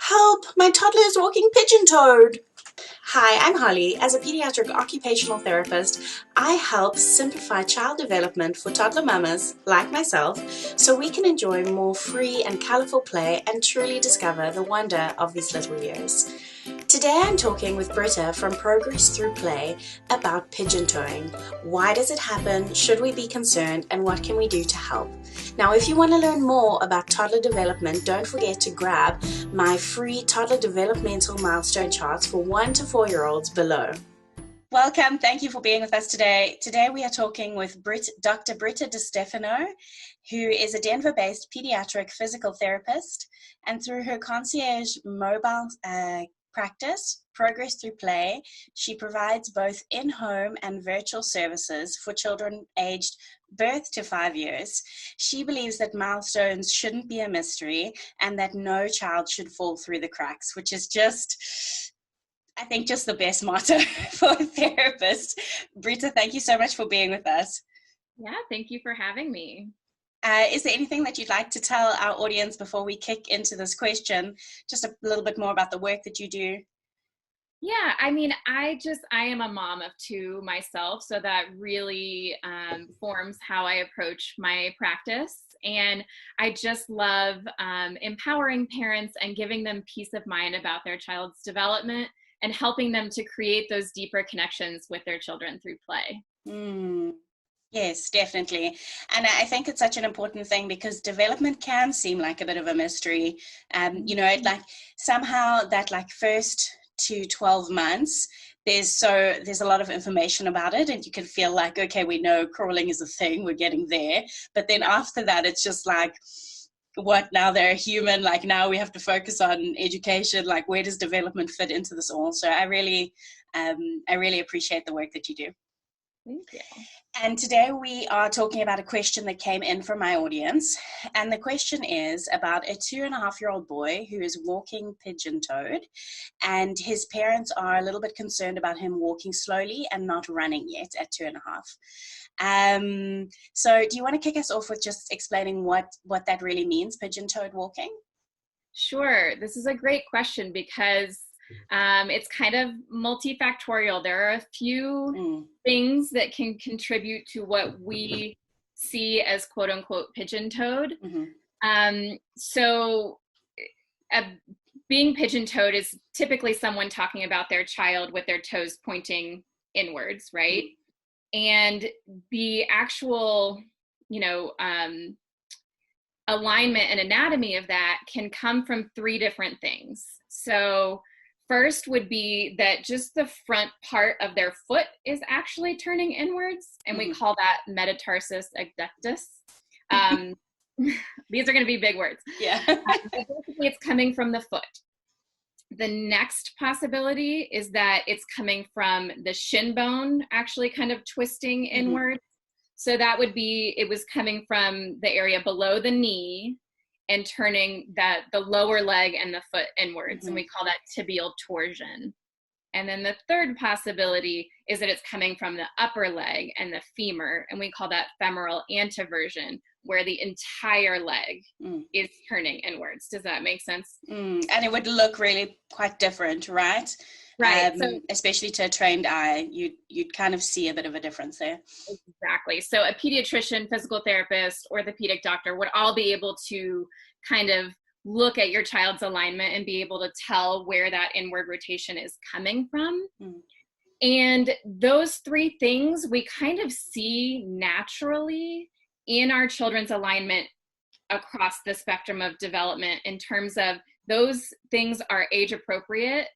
Help! My toddler is walking pigeon-toed! Hi, I'm Holly. As a pediatric occupational therapist, I help simplify child development for toddler mamas like myself so we can enjoy more free and colorful play and truly discover the wonder of these little years. Today I'm talking with Britta from Progress Through Play about pigeon-toeing. Why does it happen? Should we be concerned? And what can we do to help? Now, if you want to learn more about toddler development, don't forget to grab my free toddler developmental milestone charts for 1 to 4-year-olds below. Welcome. Thank you for being with us today. Today we are talking with Dr. Britta DeStefano, who is a Denver-based pediatric physical therapist, and through her concierge mobile practice, Progress Through Play, she provides both in-home and virtual services for children aged birth to 5 years. She believes that milestones shouldn't be a mystery and that no child should fall through the cracks, which is just, I think, just the best motto for a therapist. Britta, thank you so much for being with us. Yeah, thank you for having me. Is there anything that you'd like to tell our audience before we kick into this question? Just a little bit more about the work that you do. Yeah, I mean, I am a mom of 2 myself, so that really forms how I approach my practice. And I just love empowering parents and giving them peace of mind about their child's development and helping them to create those deeper connections with their children through play. Yes, definitely. And I think it's such an important thing because development can seem like a bit of a mystery. Like somehow that like first to 12 months, there's a lot of information about it and you can feel like, okay, we know crawling is a thing, we're getting there. But then after that, it's just like, what, now they're a human, like now we have to focus on education, like where does development fit into this all? So I really appreciate the work that you do. Thank you. And today we are talking about a question that came in from my audience. And the question is about a 2.5-year-old boy who is walking pigeon-toed, and his parents are a little bit concerned about him walking slowly and not running yet at 2.5. So do you want to kick us off with just explaining what that really means, pigeon-toed walking? Sure. This is a great question because it's kind of multifactorial. There are a few things that can contribute to what we see as quote unquote pigeon-toed. So being pigeon-toed is typically someone talking about their child with their toes pointing inwards, right? And the actual, alignment and anatomy of that can come from 3 different things. So first would be that just the front part of their foot is actually turning inwards, and we call that metatarsus adductus. These are going to be big words. Yeah. Basically, it's coming from the foot. The next possibility is that it's coming from the shin bone, actually kind of twisting inwards. So that would be, it was coming from the area below the knee and turning the lower leg and the foot inwards. And we call that tibial torsion. And then the third possibility is that it's coming from the upper leg and the femur, and we call that femoral anteversion, where the entire leg is turning inwards. Does that make sense? And it would look really quite different, right? Right. So, especially to a trained eye, you'd kind of see a bit of a difference there. Exactly. So a pediatrician, physical therapist, orthopedic doctor would all be able to kind of look at your child's alignment and be able to tell where that inward rotation is coming from. And those 3 things we kind of see naturally in our children's alignment across the spectrum of development, in terms of those things are age appropriate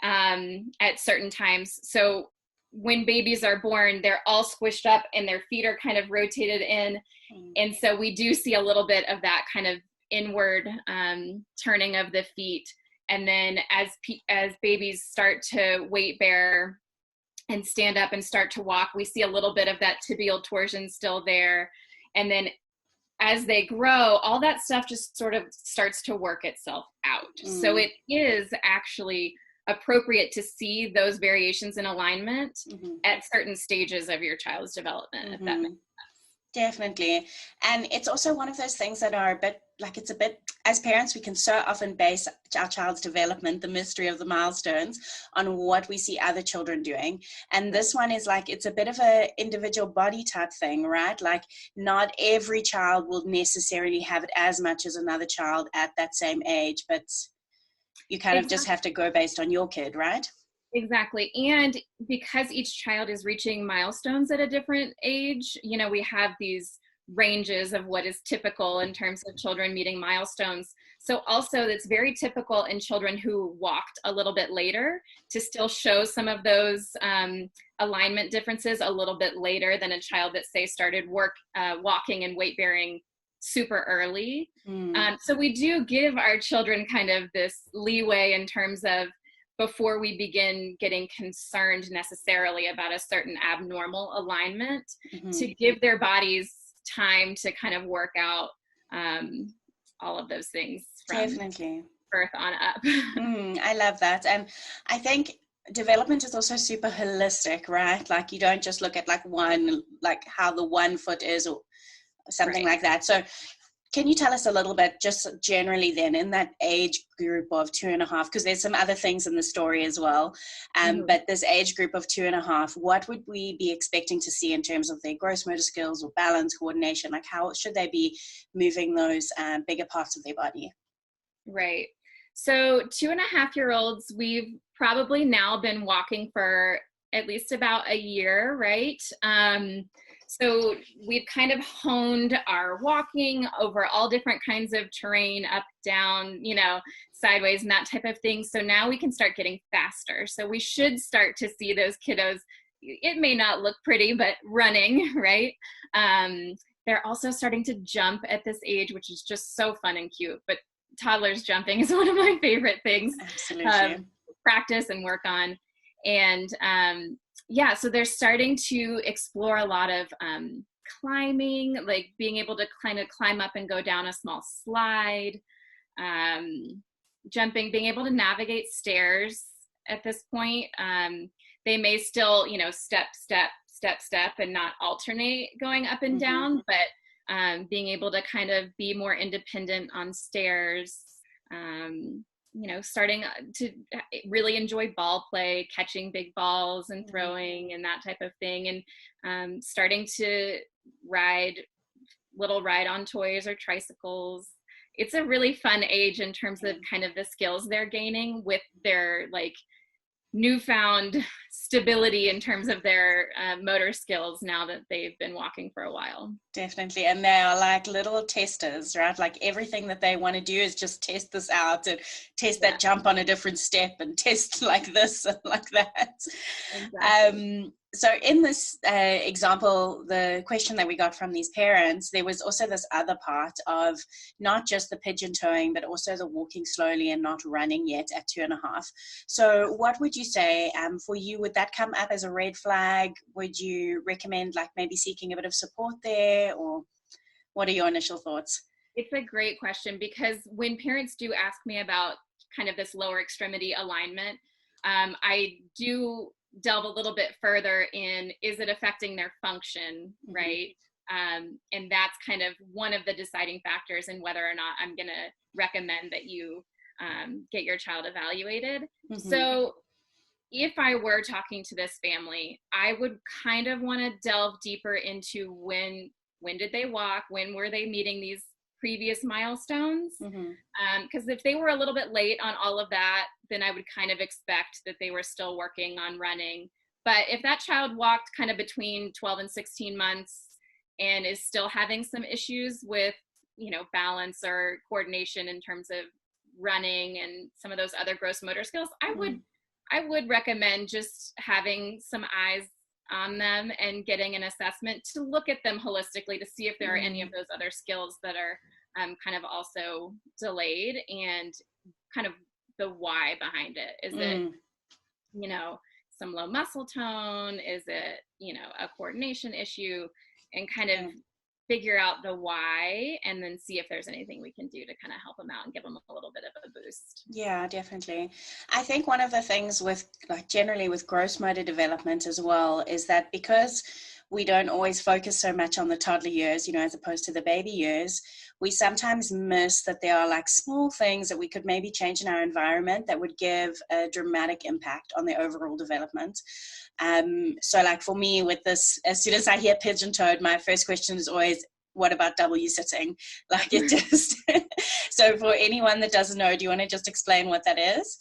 at certain times. So when babies are born, they're all squished up and their feet are kind of rotated in. And so we do see a little bit of that kind of inward turning of the feet. And then as babies start to weight bear and stand up and start to walk, we see a little bit of that tibial torsion still there. And then as they grow, all that stuff just sort of starts to work itself out. So it is actually appropriate to see those variations in alignment at certain stages of your child's development, if that makes sense. Definitely. And it's also one of those things that are a bit like it's a bit, as parents, we can so often base our child's development, the mystery of the milestones, on what we see other children doing. And this one is like, it's a bit of a individual body type thing, right? Like not every child will necessarily have it as much as another child at that same age, but you kind of just have to go based on your kid, right? Exactly. And because each child is reaching milestones at a different age, you know, we have these ranges of what is typical in terms of children meeting milestones. So also it's very typical in children who walked a little bit later to still show some of those alignment differences a little bit later than a child that, say, started walking and weight bearing super early. So we do give our children kind of this leeway in terms of before we begin getting concerned necessarily about a certain abnormal alignment, to give their bodies time to kind of work out all of those things from Definitely birth on up. I love that. And I think development is also super holistic, right? Like you don't just look at like one, like how the 1 foot is or something like that. So can you tell us a little bit just generally then in that age group of 2.5, because there's some other things in the story as well, but this age group of 2.5, what would we be expecting to see in terms of their gross motor skills or balance, coordination? Like how should they be moving those bigger parts of their body? Right. So 2.5-year-olds, we've probably now been walking for at least about a year, right? So we've kind of honed our walking over all different kinds of terrain, up, down, you know, sideways and that type of thing. So now we can start getting faster. So we should start to see those kiddos, it may not look pretty, but running, right? They're also starting to jump at this age, which is just so fun and cute. But toddlers jumping is one of my favorite things. Absolutely. Practice and work on. And yeah, so they're starting to explore a lot of climbing, like being able to kind of climb up and go down a small slide, jumping, being able to navigate stairs at this point. They may still, you know, step, and not alternate going up and down, but being able to kind of be more independent on stairs, you know, starting to really enjoy ball play, catching big balls and throwing and that type of thing, and starting to ride on toys or tricycles. It's a really fun age in terms of kind of the skills they're gaining with their like newfound stability in terms of their motor skills now that they've been walking for a while. Definitely. And they are like little testers, right? Like everything that they want to do is just test this out and test that jump on a different step and test like this and like that. Exactly. So in this example, the question that we got from these parents, there was also this other part of not just the pigeon toeing, but also the walking slowly and not running yet at 2.5. So what would you say for you? Would that come up as a red flag? Would you recommend like maybe seeking a bit of support there, or what are your initial thoughts? It's a great question, because when parents do ask me about kind of this lower extremity alignment, I do delve a little bit further in, is it affecting their function, right? And that's kind of one of the deciding factors in whether or not I'm going to recommend that you get your child evaluated. So if I were talking to this family, I would kind of want to delve deeper into when did they walk? When were they meeting these previous milestones? Because if they were a little bit late on all of that, then I would kind of expect that they were still working on running. But if that child walked kind of between 12 and 16 months and is still having some issues with, you know, balance or coordination in terms of running and some of those other gross motor skills, I would recommend just having some eyes on them and getting an assessment to look at them holistically to see if there are any of those other skills that are kind of also delayed, and kind of the why behind it. Is it, you know, some low muscle tone? Is it, you know, a coordination issue? And kind of figure out the why, and then see if there's anything we can do to kind of help them out and give them a little bit of a boost. Yeah, definitely. I think one of the things with like generally with gross motor development as well is that because we don't always focus so much on the toddler years, you know, as opposed to the baby years, we sometimes miss that there are like small things that we could maybe change in our environment that would give a dramatic impact on their overall development. So like for me with this, as soon as I hear pigeon toed, my first question is always, what about W sitting? Like it just, so for anyone that doesn't know, do you want to just explain what that is?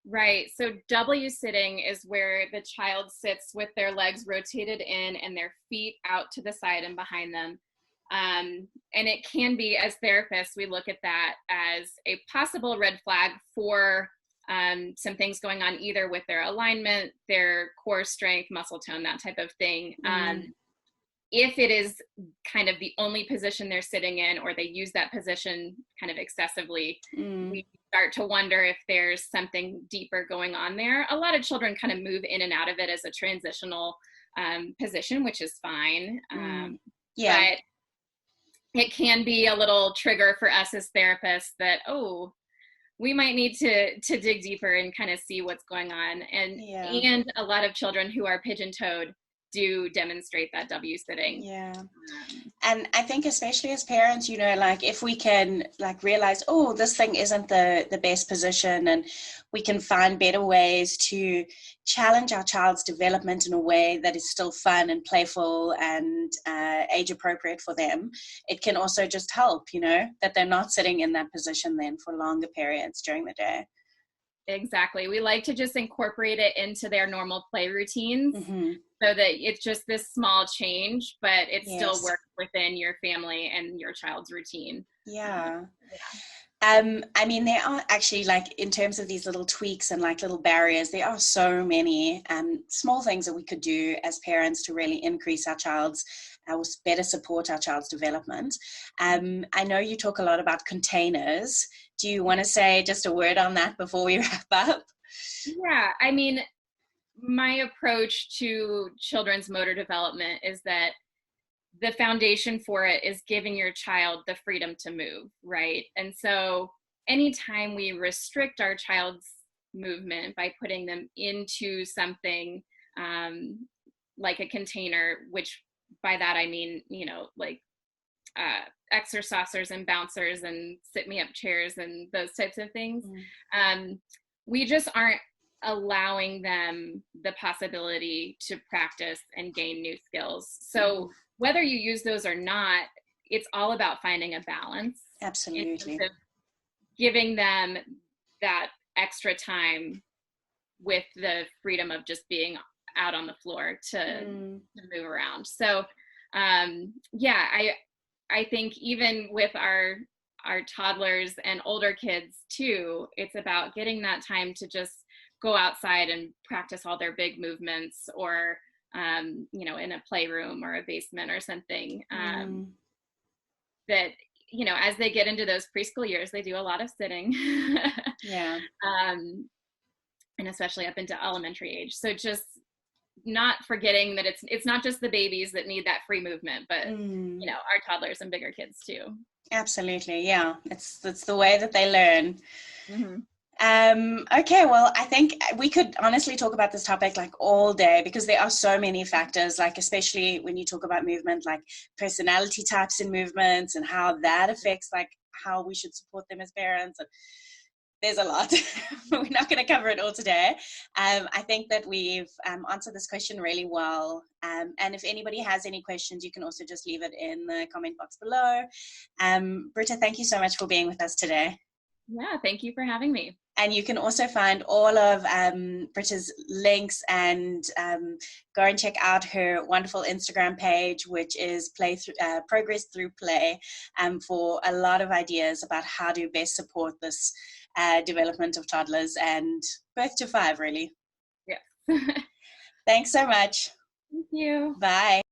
Right. So W sitting is where the child sits with their legs rotated in and their feet out to the side and behind them. And it can be, as therapists, we look at that as a possible red flag for some things going on either with their alignment, their core strength, muscle tone, that type of thing. If it is kind of the only position they're sitting in, or they use that position kind of excessively, we start to wonder if there's something deeper going on there. A lot of children kind of move in and out of it as a transitional position, which is fine. But it can be a little trigger for us as therapists that, oh, we might need to dig deeper and kind of see what's going on. And a lot of children who are pigeon-toed do demonstrate that W sitting. And I think especially as parents, you know, like if we can like realize, oh, this thing isn't the best position, and we can find better ways to challenge our child's development in a way that is still fun and playful and age appropriate for them, it can also just help, you know, that they're not sitting in that position then for longer periods during the day. Exactly. We like to just incorporate it into their normal play routines so that it's just this small change, but it still works within your family and your child's routine. I mean, there are actually, like, in terms of these little tweaks and like little barriers, there are so many small things that we could do as parents to really increase our child's, better support our child's development. I know you talk a lot about containers. Do you want to say just a word on that before we wrap up? Yeah, I mean, my approach to children's motor development is that the foundation for it is giving your child the freedom to move, right? And so anytime we restrict our child's movement by putting them into something like a container, which by that I mean, you know, like exercisers and bouncers and sit me up chairs and those types of things, we just aren't allowing them the possibility to practice and gain new skills. So whether you use those or not, it's all about finding a balance. Absolutely. Giving them that extra time with the freedom of just being out on the floor to move around. So I think even with our toddlers and older kids too, it's about getting that time to just go outside and practice all their big movements, or you know, in a playroom or a basement or something. That, you know, as they get into those preschool years, they do a lot of sitting. And especially up into elementary age. So just not forgetting that it's not just the babies that need that free movement, but you know, our toddlers and bigger kids too. Absolutely. Yeah. It's the way that they learn. Okay, well, I think we could honestly talk about this topic like all day, because there are so many factors, like especially when you talk about movement, like personality types in movements and how that affects like how we should support them as parents. And there's a lot. We're not going to cover it all today. I think that we've answered this question really well. And if anybody has any questions, you can also just leave it in the comment box below. Britta, thank you so much for being with us today. Yeah, thank you for having me. And you can also find all of Britta's links and go and check out her wonderful Instagram page, which is Progress Through Play, for a lot of ideas about how to best support this development of toddlers and birth to 5, really. Yeah. Thanks so much. Thank you. Bye.